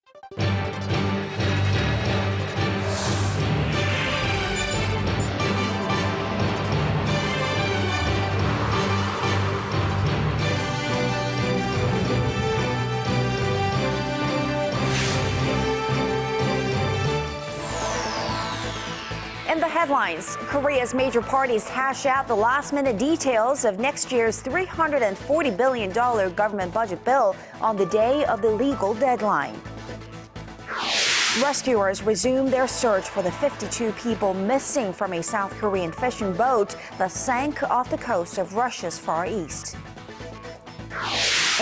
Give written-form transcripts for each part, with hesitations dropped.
In the headlines, Korea's major parties hash out the last-minute details of next year's $340 billion government budget bill on the day of the legal deadline. Rescuers resume their search for the 52 people missing from a South Korean fishing boat that sank off the coast of Russia's Far East.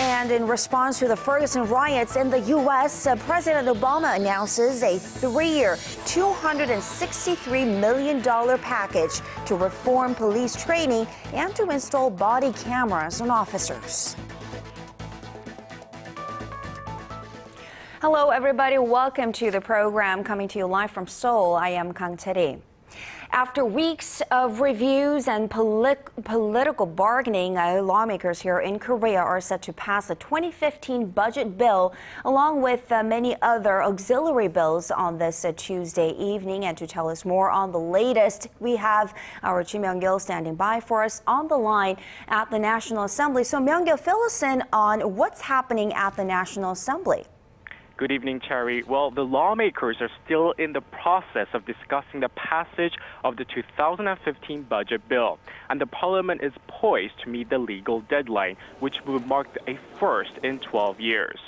And in response to the Ferguson riots in the U.S., President Obama announces a 3-year, $263 million package to reform police training and to install body cameras on officers. Hello, everybody. Welcome to the program coming to you live from Seoul. I am Kang Tae-ri. After weeks of reviews and political bargaining, lawmakers here in Korea are set to pass the 2015 budget bill, along with many other auxiliary bills on this Tuesday evening. And to tell us more on the latest, we have our Ji Myung-kil standing by for us on the line at the National Assembly. So, Myung-kil, fill us in on what's happening at the National Assembly. Good evening, Cherry. Well, the lawmakers are still in the process of discussing the passage of the 2015 budget bill, and the parliament is poised to meet the legal deadline, which will mark a first in 12 years.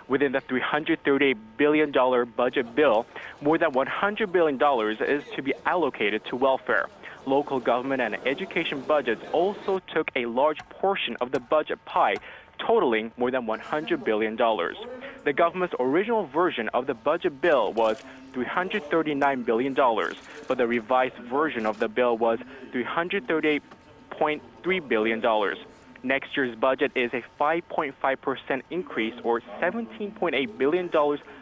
Within the $338 billion budget bill, more than $100 billion is to be allocated to welfare. Local government and education budgets also took a large portion of the budget pie, totaling more than $100 billion. The government's original version of the budget bill was $339 billion, but the revised version of the bill was $338.3 billion. Next year's budget is a 5.5% increase, or $17.8 billion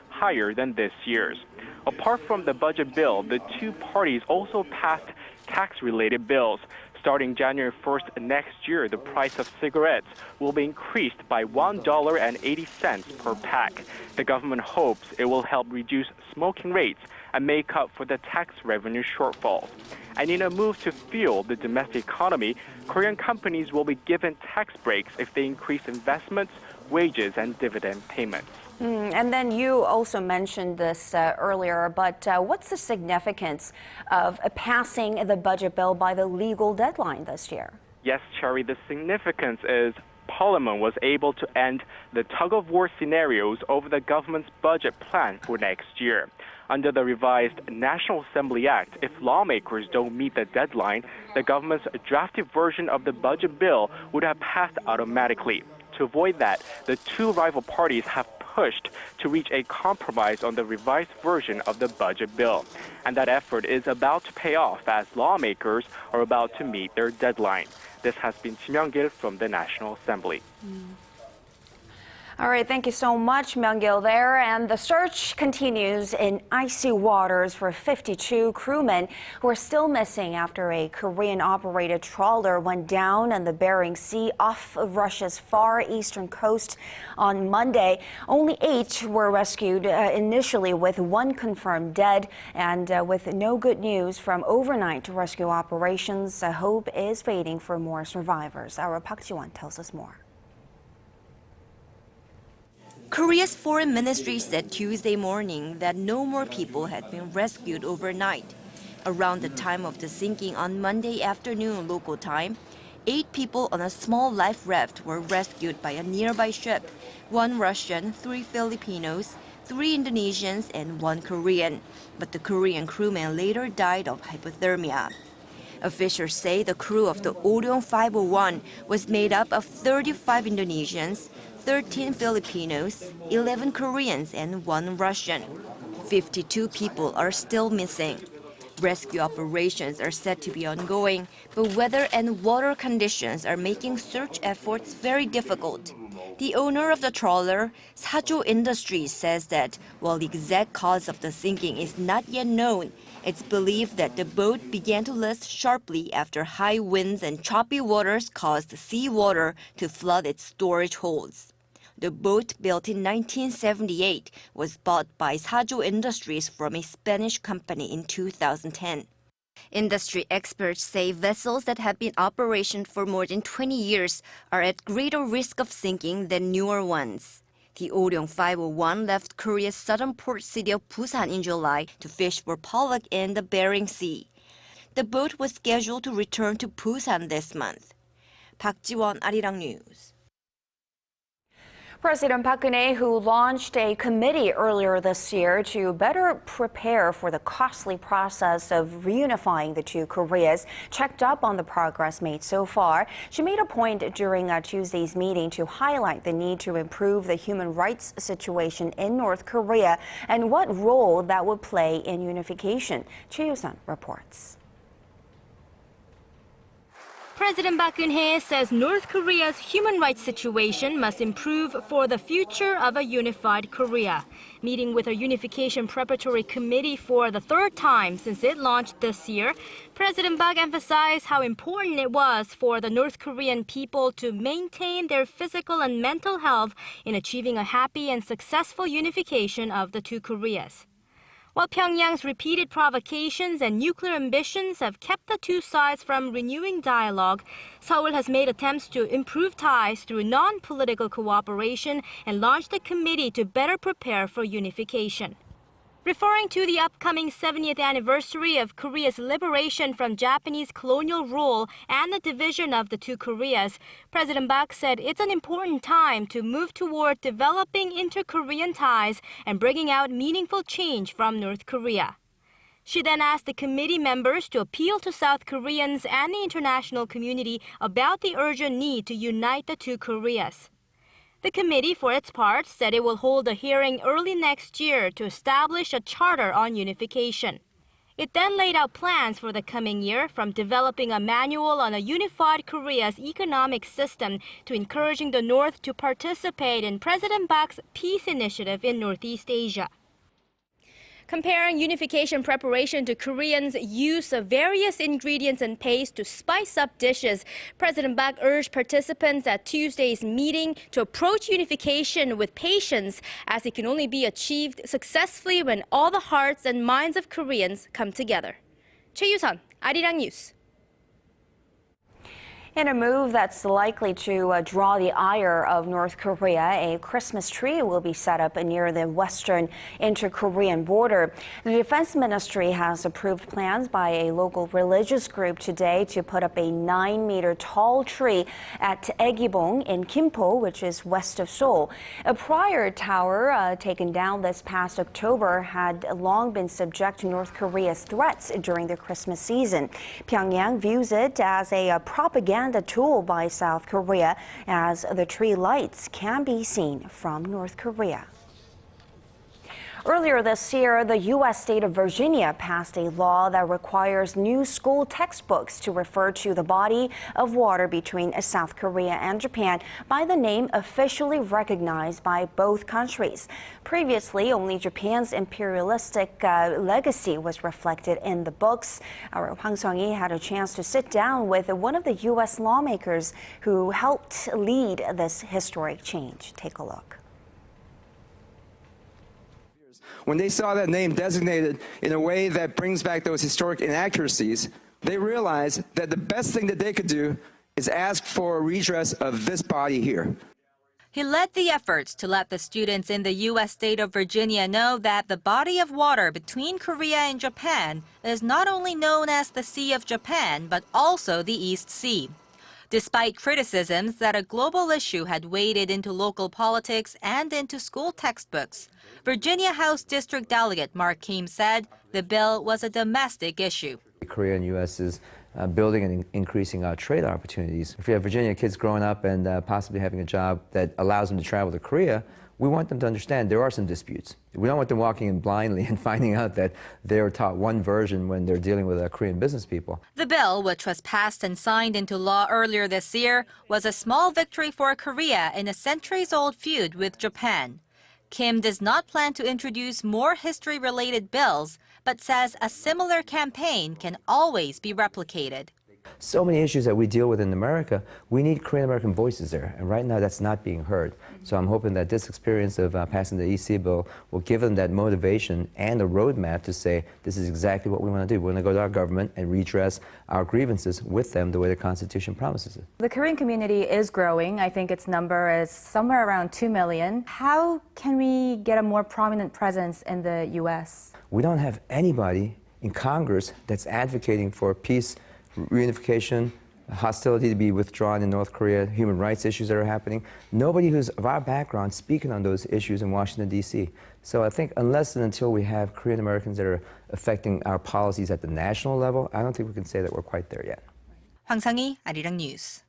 higher than this year's. Apart from the budget bill, the two parties also passed tax-related bills. Starting January 1st next year, the price of cigarettes will be increased by $1.80 per pack. The government hopes it will help reduce smoking rates and make up for the tax revenue shortfalls. And in a move to fuel the domestic economy, Korean companies will be given tax breaks if they increase investments, wages, and dividend payments. And then you also mentioned this earlier, but what's the significance of passing the budget bill by the legal deadline this year? Yes, Cherry, the significance is Parliament was able to end the tug-of-war scenarios over the government's budget plan for next year. Under the revised National Assembly Act, if lawmakers don't meet the deadline, the government's drafted version of the budget bill would have passed automatically. To avoid that, the two rival parties have pushed to reach a compromise on the revised version of the budget bill. And that effort is about to pay off as lawmakers are about to meet their deadline. This has been Ji Myung-kil from the National Assembly. All right, thank you so much, Myung-kil there. And the search continues in icy waters for 52 crewmen who are still missing after a Korean-operated trawler went down in the Bering Sea off of Russia's far eastern coast on Monday. Only 8 were rescued initially, with 1 confirmed dead. And with no good news from overnight rescue operations, hope is fading for more survivors. Our Park Ji-won tells us more. Korea's foreign ministry said Tuesday morning that no more people had been rescued overnight. Around the time of the sinking on Monday afternoon local time, 8 people on a small life raft were rescued by a nearby ship, 1 Russian, 3 Filipinos, 3 Indonesians, and 1 Korean. But the Korean crewman later died of hypothermia. Officials say the crew of the Orion 501 was made up of 35 Indonesians, 13 Filipinos, 11 Koreans, and 1 Russian. 52 people are still missing. Rescue operations are said to be ongoing, but weather and water conditions are making search efforts very difficult. The owner of the trawler, Sajo Industries, says that while the exact cause of the sinking is not yet known, it's believed that the boat began to list sharply after high winds and choppy waters caused seawater to flood its storage holds. The boat, built in 1978, was bought by Sajo Industries from a Spanish company in 2010. Industry experts say vessels that have been in operation for more than 20 years are at greater risk of sinking than newer ones. The Oryong 501 left Korea's southern port city of Busan in July to fish for pollock in the Bering Sea. The boat was scheduled to return to Busan this month. Park Ji-won, ARIRANG News. President Park Geun-hye, who launched a committee earlier this year to better prepare for the costly process of reunifying the two Koreas, checked up on the progress made so far. She made a point during Tuesday's meeting to highlight the need to improve the human rights situation in North Korea and what role that would play in unification. Choi Yoo-sun reports. President Park Geun-hye says North Korea's human rights situation must improve for the future of a unified Korea. Meeting with a unification preparatory committee for the third time since it launched this year, President Park emphasized how important it was for the North Korean people to maintain their physical and mental health in achieving a happy and successful unification of the two Koreas. While Pyongyang's repeated provocations and nuclear ambitions have kept the two sides from renewing dialogue, Seoul has made attempts to improve ties through non-political cooperation and launched a committee to better prepare for unification. Referring to the upcoming 70th anniversary of Korea's liberation from Japanese colonial rule and the division of the two Koreas, President Park said it's an important time to move toward developing inter-Korean ties and bringing out meaningful change from North Korea. She then asked the committee members to appeal to South Koreans and the international community about the urgent need to unite the two Koreas. The committee, for its part, said it will hold a hearing early next year to establish a charter on unification. It then laid out plans for the coming year, from developing a manual on a unified Korea's economic system to encouraging the North to participate in President Park's peace initiative in Northeast Asia. Comparing unification preparation to Koreans' use of various ingredients and paste to spice up dishes, President Park urged participants at Tuesday's meeting to approach unification with patience, as it can only be achieved successfully when all the hearts and minds of Koreans come together. Choi Yoo-sun, ARIRANG News. In a move that's likely to draw the ire of North Korea, a Christmas tree will be set up near the western inter-Korean border. The Defense Ministry has approved plans by a local religious group today to put up a 9-meter tall tree at Aegibong in Gimpo, which is west of Seoul. A prior tower taken down this past October had long been subject to North Korea's threats during the Christmas season. Pyongyang views it as a propaganda tool by South Korea, as the tree lights can be seen from North Korea. Earlier this year, the U.S. state of Virginia passed a law that requires new school textbooks to refer to the body of water between South Korea and Japan by the name officially recognized by both countries. Previously, only Japan's imperialistic legacy was reflected in the books. Our Hwang Sung-hee had a chance to sit down with one of the U.S. lawmakers who helped lead this historic change. Take a look. When they saw that name designated in a way that brings back those historic inaccuracies, they realized that the best thing that they could do is ask for a redress of this body here. He led the efforts to let the students in the U.S. state of Virginia know that the body of water between Korea and Japan is not only known as the Sea of Japan, but also the East Sea. Despite criticisms that a global issue had waded into local politics and into school textbooks, Virginia House District Delegate Mark Kim said the bill was a domestic issue. Korea and U.S. is building and increasing our trade opportunities. If you have Virginia kids growing up and possibly having a job that allows them to travel to Korea, we want them to understand there are some disputes. We don't want them walking in blindly and finding out that they're taught one version when they're dealing with Korean business people. The bill, which was passed and signed into law earlier this year, was a small victory for Korea in a centuries-old feud with Japan. Kim does not plan to introduce more history-related bills, but says a similar campaign can always be replicated. So many issues that we deal with in America, we need Korean American voices there, and right now that's not being heard. So I'm hoping that this experience of passing the EC bill will give them that motivation and a roadmap to say this is exactly what we want to do. We want to go to our government and redress our grievances with them the way the Constitution promises it. The Korean community is growing. I think its number is somewhere around 2 million. How can we get a more prominent presence in the U.S.? We don't have anybody in Congress that's advocating for peace, reunification, hostility to be withdrawn in North Korea, human rights issues that are happening. Nobody who's of our background speaking on those issues in Washington, D.C. So I think unless and until we have Korean Americans that are affecting our policies at the national level, I don't think we can say that we're quite there yet. 황상희, 아리랑 뉴스.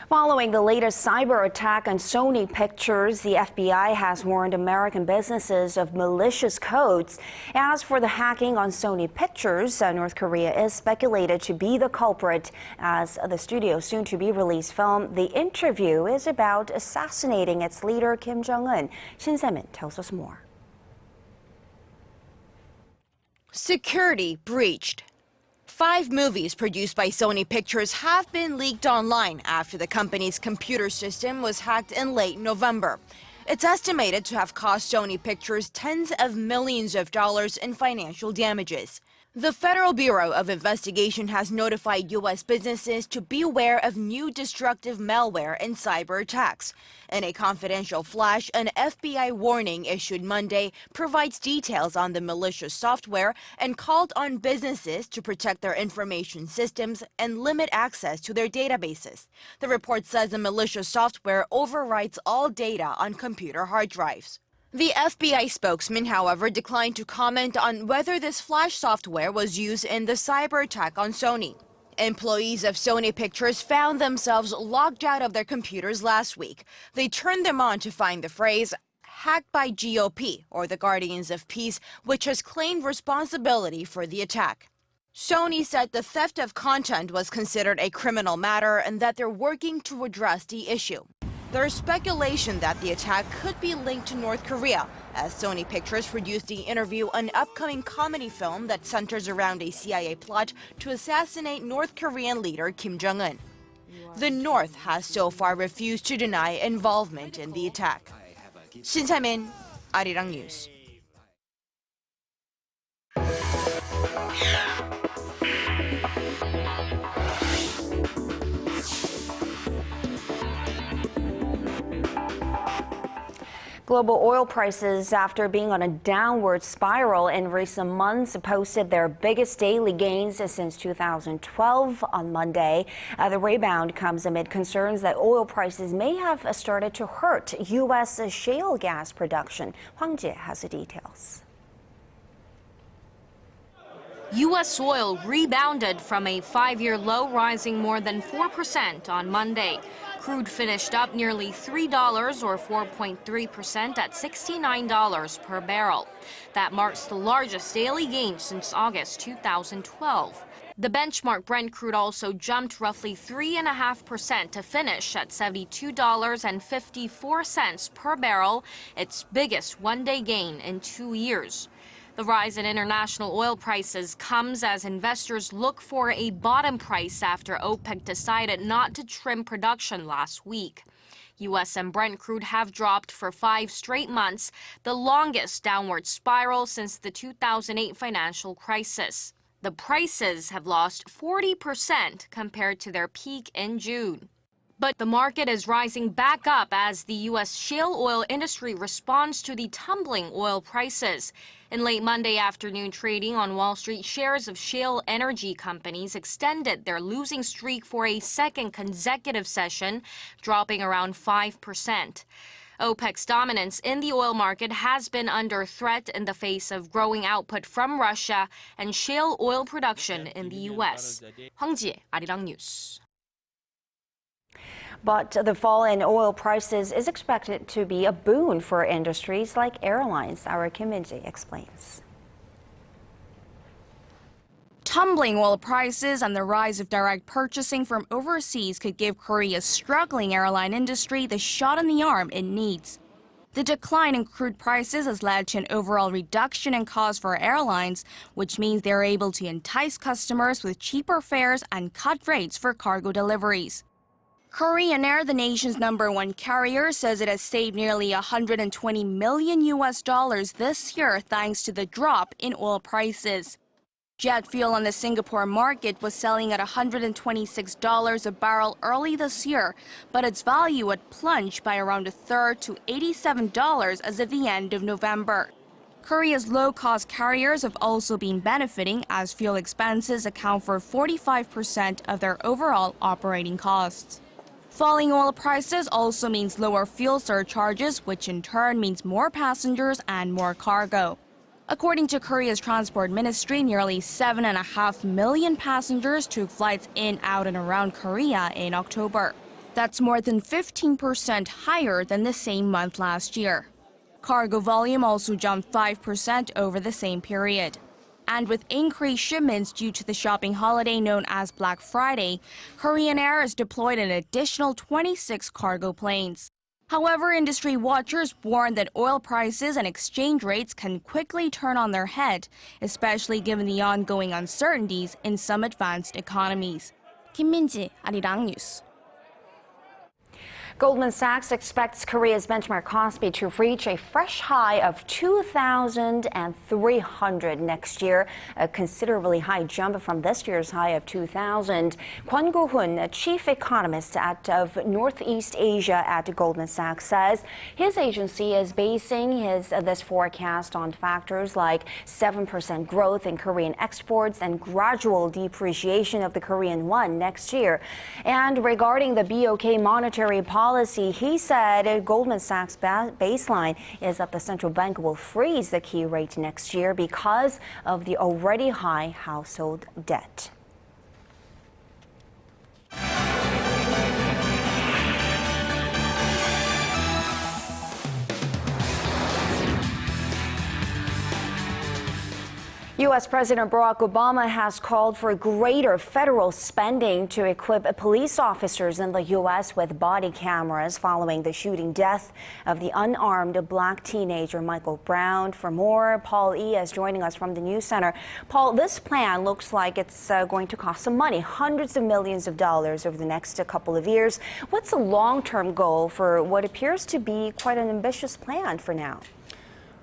Following the latest cyber attack on Sony Pictures, the FBI has warned American businesses of malicious codes. As for the hacking on Sony Pictures, North Korea is speculated to be the culprit. As the studio's soon-to-be-released film, The Interview, is about assassinating its leader, Kim Jong-un. Shin Se-min tells us more. Security breached. 5 movies produced by Sony Pictures have been leaked online after the company's computer system was hacked in late November. It's estimated to have cost Sony Pictures tens of millions of dollars in financial damages. The Federal Bureau of Investigation has notified U.S. businesses to beware of new destructive malware and cyber attacks. In a confidential flash, an FBI warning issued Monday provides details on the malicious software and called on businesses to protect their information systems and limit access to their databases. The report says the malicious software overwrites all data on computer hard drives. The FBI spokesman, however, declined to comment on whether this flash software was used in the cyber attack on Sony. Employees of Sony Pictures found themselves logged out of their computers last week. They turned them on to find the phrase, "hacked by GOP," or the Guardians of Peace, which has claimed responsibility for the attack. Sony said the theft of content was considered a criminal matter and that they're working to address the issue. There's speculation that the attack could be linked to North Korea, as Sony Pictures produced The Interview, an upcoming comedy film that centers around a CIA plot to assassinate North Korean leader Kim Jong-un. The North has so far refused to deny involvement in the attack. Shin Se-min, ARIRANG News. Global oil prices, after being on a downward spiral in recent months, posted their biggest daily gains since 2012 on Monday. The rebound comes amid concerns that oil prices may have started to hurt U.S. shale gas production. Hwang Ji has the details. U.S. oil rebounded from a 5-year low, rising more than 4% on Monday. Crude finished up nearly $3 or 4.3% at $69 per barrel. That marks the largest daily gain since August 2012. The benchmark Brent crude also jumped roughly 3.5% to finish at $72.54 per barrel, its biggest one-day gain in 2 years. The rise in international oil prices comes as investors look for a bottom price after OPEC decided not to trim production last week. U.S. and Brent crude have dropped for 5 straight months, the longest downward spiral since the 2008 financial crisis. The prices have lost 40% compared to their peak in June. But the market is rising back up as the U.S. shale oil industry responds to the tumbling oil prices. In late Monday afternoon trading on Wall Street, shares of shale energy companies extended their losing streak for a second consecutive session, dropping around 5%. OPEC's dominance in the oil market has been under threat in the face of growing output from Russia and shale oil production in the U.S. Hwang Ji, ARIRANG News. But the fall in oil prices is expected to be a boon for industries like airlines. Our Kim Min-ji explains. Tumbling oil prices and the rise of direct purchasing from overseas could give Korea's struggling airline industry the shot in the arm it needs. The decline in crude prices has led to an overall reduction in costs for airlines, which means they're able to entice customers with cheaper fares and cut rates for cargo deliveries. Korean Air, the nation's #1 carrier, says it has saved nearly $120 million this year thanks to the drop in oil prices. Jet fuel on the Singapore market was selling at $126 a barrel early this year, but its value had plunged by around a third to $87 as of the end of November. Korea's low-cost carriers have also been benefiting as fuel expenses account for 45% of their overall operating costs. Falling oil prices also means lower fuel surcharges, which in turn means more passengers and more cargo. According to Korea's Transport Ministry, nearly 7.5 million passengers took flights in, out, and around Korea in October. That's more than 15% higher than the same month last year. Cargo volume also jumped 5% over the same period. And with increased shipments due to the shopping holiday known as Black Friday, Korean Air has deployed an additional 26 cargo planes. However, industry watchers warn that oil prices and exchange rates can quickly turn on their head, especially given the ongoing uncertainties in some advanced economies. Kim Min-ji, ARIRANG News. Goldman Sachs expects Korea's benchmark Kospi to reach a fresh high of 2,300 next year, a considerably high jump from this year's high of 2,000. Kwon Go-hoon, a chief economist of Northeast Asia at Goldman Sachs, says his agency is basing this forecast on factors like 7% growth in Korean exports and gradual depreciation of the Korean won next year. And regarding the BOK monetary policy, he said Goldman Sachs' baseline is that the central bank will freeze the key rate next year because of the already high household debt. U.S. President Barack Obama has called for greater federal spending to equip police officers in the U.S. with body cameras following the shooting death of the unarmed black teenager Michael Brown. For more, Paul E. is joining us from the News Center. Paul, this plan looks like it's going to cost some money, hundreds of millions of dollars over the next couple of years. What's the long-term goal for what appears to be quite an ambitious plan for now?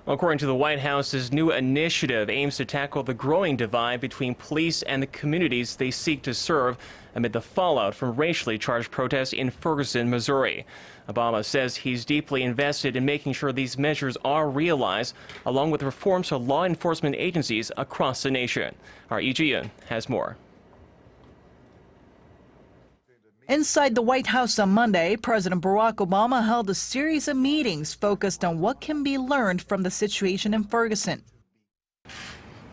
Well, according to the White House's new initiative aims to tackle the growing divide between police and the communities they seek to serve amid the fallout from racially charged protests in Ferguson, Missouri. Obama says he's deeply invested in making sure these measures are realized, along with reforms to law enforcement agencies across the nation. Our Ji Myung-kil has more. Inside the White House on Monday, President Barack Obama held a series of meetings focused on what can be learned from the situation in Ferguson.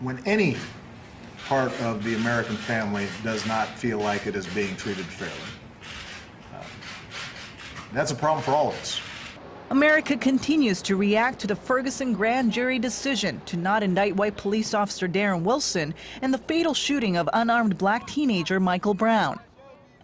When any part of the American family does not feel like it is being treated fairly, that's a problem for all of us. America continues to react to the Ferguson grand jury decision to not indict white police officer Darren Wilson in the fatal shooting of unarmed black teenager Michael Brown.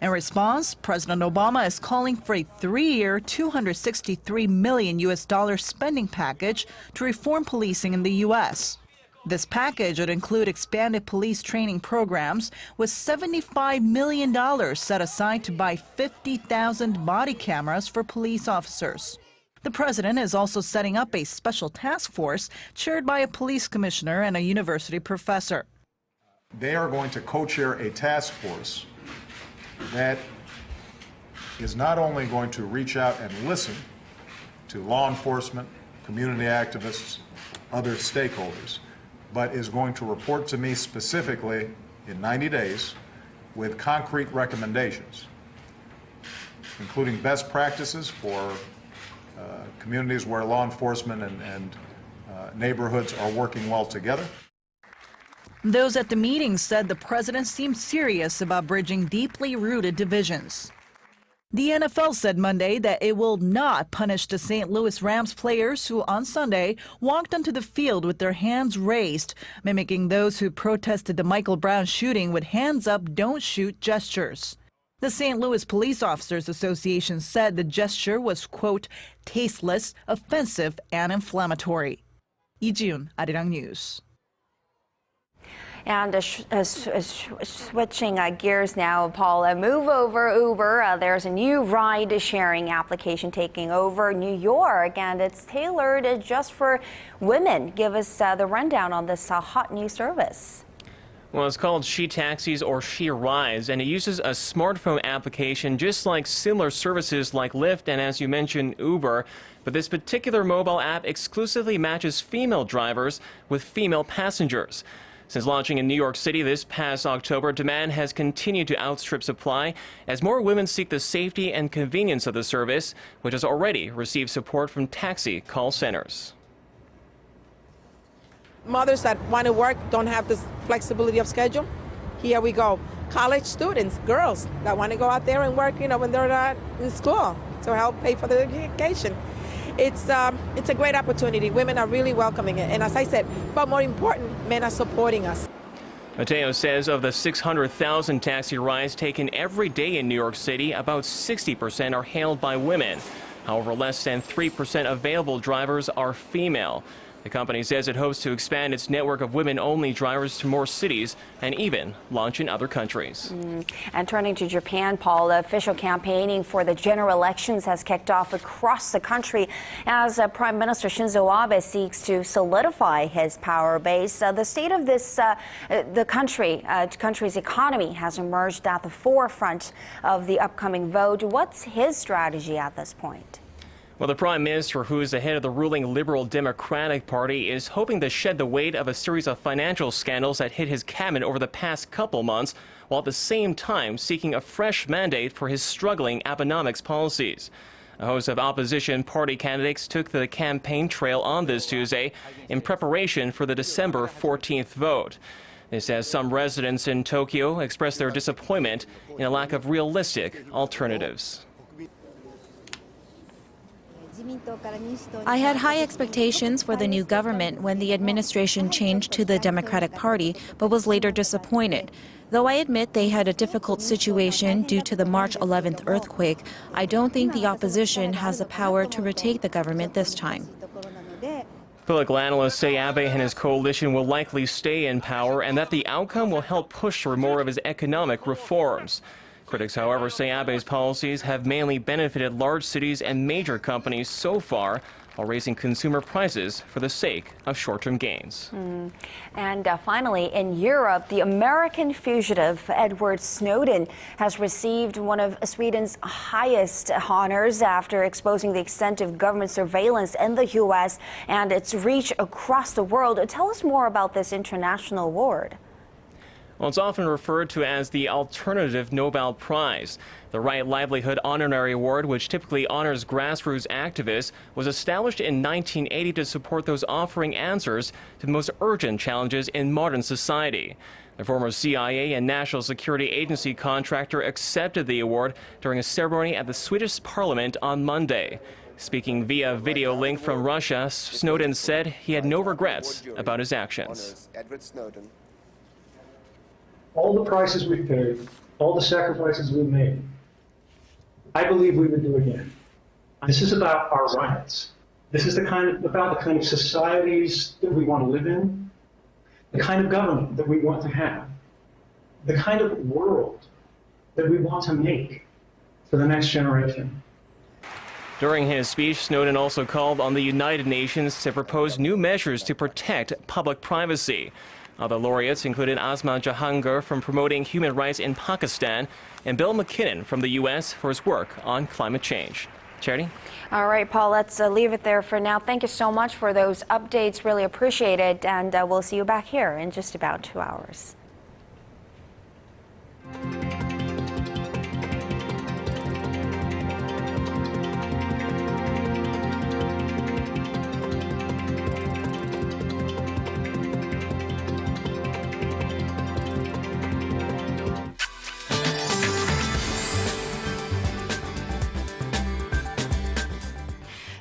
In response, President Obama is calling for a 3-year, $263 million spending package to reform policing in the U.S. This package would include expanded police training programs with $75 million set aside to buy 50,000 body cameras for police officers. The president is also setting up a special task force chaired by a police commissioner and a university professor. They are going to co-chair a task force that is not only going to reach out and listen to law enforcement, community activists, other stakeholders, but is going to report to me specifically in 90 days with concrete recommendations, including best practices for communities where law enforcement and neighborhoods are working well together. Those at the meeting said the president seemed serious about bridging deeply rooted divisions. The NFL said Monday that it will not punish the St. Louis Rams players who on Sunday walked onto the field with their hands raised, mimicking those who protested the Michael Brown shooting with hands up, don't shoot gestures. The St. Louis Police Officers Association said the gesture was, quote, tasteless, offensive, and inflammatory. Ji Myung-kil, ARIRANG News. And switching gears now, Paul, move over Uber. There's a new ride-sharing application taking over New York, and it's tailored just for women. Give us the rundown on this hot new service. Well, it's called She Taxis or She Rides, and it uses a smartphone application just like similar services like Lyft and, as you mentioned, Uber. But this particular mobile app exclusively matches female drivers with female passengers. Since launching in New York City this past October, demand has continued to outstrip supply as more women seek the safety and convenience of the service, which has already received support from taxi call centers. Mothers that want to work don't have this flexibility of schedule. Here we go. College students, girls that want to go out there and work, when they're not in school to help pay for their education. It's a great opportunity. Women are really welcoming it. And as I said, but more important, men are supporting us. Mateo says of the 600,000 taxi rides taken every day in New York City, about 60% are hailed by women. However, less than 3% of available drivers are female. The company says it hopes to expand its network of women-only drivers to more cities and even launch in other countries. And turning to Japan, Paul, official campaigning for the general elections has kicked off across the country as Prime Minister Shinzo Abe seeks to solidify his power base. The state of the country's economy has emerged at the forefront of the upcoming vote. What's his strategy at this point? Well, the Prime Minister, who is the head of the ruling Liberal Democratic Party, is hoping to shed the weight of a series of financial scandals that hit his cabinet over the past couple months, while at the same time seeking a fresh mandate for his struggling Abenomics policies. A host of opposition party candidates took the campaign trail on this Tuesday in preparation for the December 14th vote. This as some residents in Tokyo expressed their disappointment in a lack of realistic alternatives. I had high expectations for the new government when the administration changed to the Democratic Party, but was later disappointed. Though I admit they had a difficult situation due to the March 11th earthquake, I don't think the opposition has the power to retake the government this time. Political analysts say Abe and his coalition will likely stay in power and that the outcome will help push for more of his economic reforms. Critics, however, say Abe's policies have mainly benefited large cities and major companies so far, while raising consumer prices for the sake of short-term gains. And finally, in Europe, the American fugitive Edward Snowden has received one of Sweden's highest honors after exposing the extent of government surveillance in the U.S. and its reach across the world. Tell us more about this international award. Well, it's often referred to as the Alternative Nobel Prize. The Right Livelihood Honorary Award, which typically honors grassroots activists, was established in 1980 to support those offering answers to the most urgent challenges in modern society. The former CIA and National Security Agency contractor accepted the award during a ceremony at the Swedish Parliament on Monday. Speaking via video link from Russia, Snowden said he had no regrets about his actions. All the prices we've paid, all the sacrifices we've made, I believe we would do again. This is about our rights. This is about the kind of societies that we want to live in, the kind of government that we want to have, the kind of world that we want to make for the next generation. During his speech, Snowden also called on the United Nations to propose new measures to protect public privacy. Other laureates included Asma Jahangir from promoting human rights in Pakistan and Bill McKinnon from the U.S. for his work on climate change. Charity? All right, Paul, let's leave it there for now. Thank you so much for those updates. Really appreciate it. And we'll see you back here in just about 2 hours.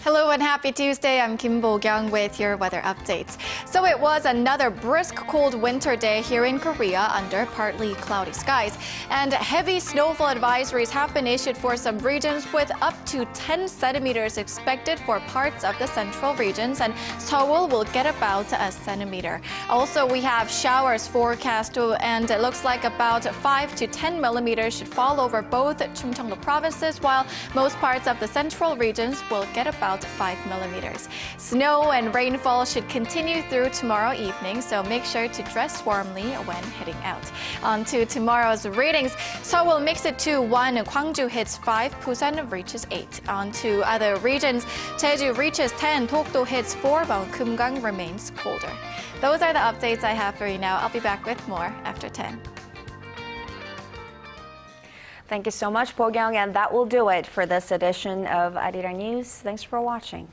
Hello and and happy Tuesday. I'm Kim Bo-kyung with your weather updates. So it was another brisk, cold winter day here in Korea under partly cloudy skies. And heavy snowfall advisories have been issued for some regions with up to 10 centimeters expected for parts of the central regions. And Seoul will get about a centimeter. Also, we have showers forecast and it looks like about 5 to 10 millimeters should fall over both Chungcheongnam provinces, while most parts of the central regions will get about 5 millimeters. Snow and rainfall should continue through tomorrow evening, so make sure to dress warmly when heading out. On to tomorrow's readings. Seoul will mix it to 1, Gwangju hits 5, Busan reaches 8. On to other regions. Jeju reaches 10, Dokdo hits 4, while Kumgang remains colder. Those are the updates I have for you now. I'll be back with more after 10. Thank you so much, Bo-kyung, and that will do it for this edition of ARIRANG News. Thanks for watching.